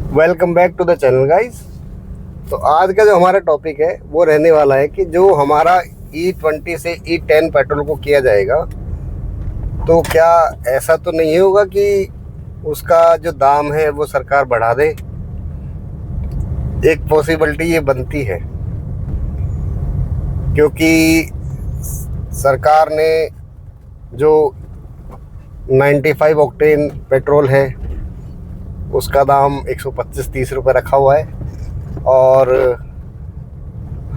Welcome back to the channel guys. तो आज का जो हमारा टॉपिक है वो रहने वाला है कि जो हमारा E20 से E10 पेट्रोल को किया जाएगा, तो क्या ऐसा तो नहीं होगा कि उसका जो दाम है वो सरकार बढ़ा दे। एक पॉसिबिलिटी ये बनती है, क्योंकि सरकार ने जो 95 ऑक्टेन पेट्रोल है उसका दाम 125-30 रुपये रखा हुआ है, और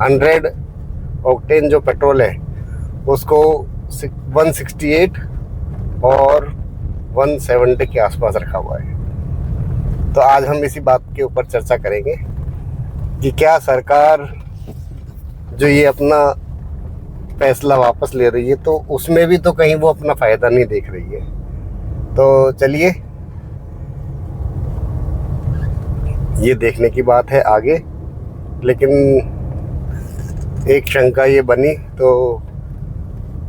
100 ऑक्टेन जो पेट्रोल है उसको 168 और 170 के आसपास रखा हुआ है। तो आज हम इसी बात के ऊपर चर्चा करेंगे कि क्या सरकार जो ये अपना फैसला वापस ले रही है तो उसमें भी तो कहीं वो अपना फ़ायदा नहीं देख रही है। तो चलिए, ये देखने की बात है आगे, लेकिन एक शंका ये बनी तो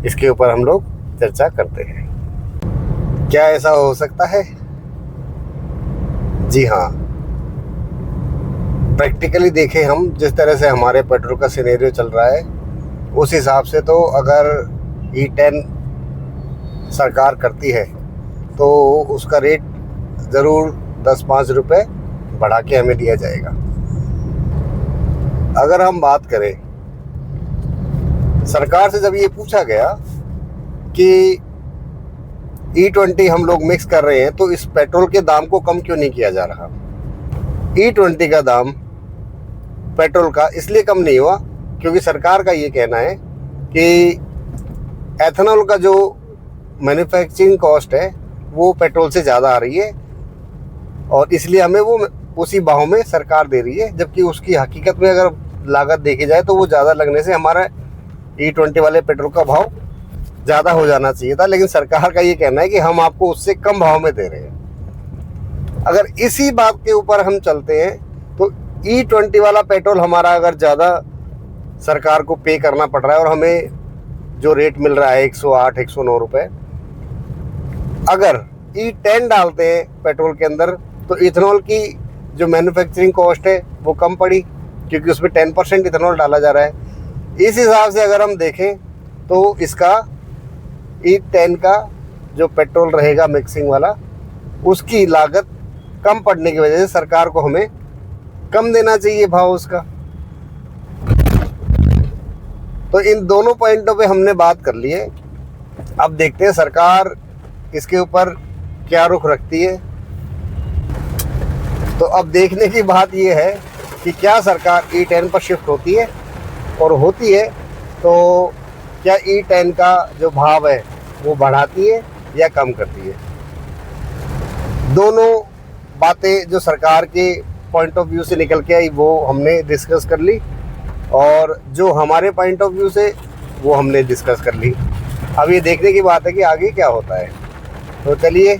इसके ऊपर हम लोग चर्चा करते हैं। क्या ऐसा हो सकता है? जी हाँ, प्रैक्टिकली देखें हम जिस तरह से हमारे पेट्रोल का सिनेरियो चल रहा है उस हिसाब से तो अगर E10 सरकार करती है तो उसका रेट ज़रूर 10-5 रुपये बढ़ा के हमें दिया जाएगा। अगर हम बात करें, सरकार से जब ये पूछा गया कि E20 हम लोग मिक्स कर रहे हैं तो इस पेट्रोल के दाम को कम क्यों नहीं किया जा रहा। E20 का दाम पेट्रोल का इसलिए कम नहीं हुआ क्योंकि सरकार का ये कहना है कि एथेनॉल का जो मैन्युफैक्चरिंग कॉस्ट है वो पेट्रोल से ज़्यादा आ रही है, और इसलिए हमें वो उसी भाव में सरकार दे रही है, जबकि उसकी हकीकत में अगर लागत देखी जाए तो वो ज़्यादा लगने से हमारा E20 वाले पेट्रोल का भाव ज़्यादा हो जाना चाहिए था, लेकिन सरकार का ये कहना है कि हम आपको उससे कम भाव में दे रहे हैं। अगर इसी बात के ऊपर हम चलते हैं तो E20 वाला पेट्रोल हमारा अगर ज़्यादा सरकार को पे करना पड़ रहा है और हमें जो रेट मिल रहा है 108-109 रुपये, अगर E10 डालते हैं पेट्रोल के अंदर तो इथेनॉल की जो मैन्युफैक्चरिंग कॉस्ट है वो कम पड़ी, क्योंकि उसमें 10% इथेनॉल डाला जा रहा है। इस हिसाब से अगर हम देखें तो इसका E10 का जो पेट्रोल रहेगा मिक्सिंग वाला, उसकी लागत कम पड़ने की वजह से सरकार को हमें कम देना चाहिए भाव उसका। तो इन दोनों पॉइंटों पे हमने बात कर ली है। अब देखते हैं सरकार इसके ऊपर क्या रुख रखती है। तो अब देखने की बात यह है कि क्या सरकार E10 पर शिफ्ट होती है, और होती है तो क्या E10 का जो भाव है वो बढ़ाती है या कम करती है। दोनों बातें जो सरकार के पॉइंट ऑफ व्यू से निकल के आई वो हमने डिस्कस कर ली, और जो हमारे पॉइंट ऑफ व्यू से वो हमने डिस्कस कर ली। अब ये देखने की बात है कि आगे क्या होता है। तो चलिए,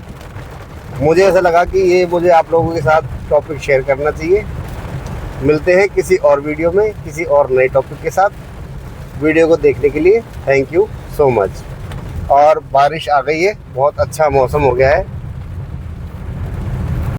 मुझे ऐसा लगा कि ये मुझे आप लोगों के साथ टॉपिक शेयर करना चाहिए। मिलते हैं किसी और वीडियो में किसी और नए टॉपिक के साथ। वीडियो को देखने के लिए थैंक यू सो मच। और बारिश आ गई है, बहुत अच्छा मौसम हो गया है।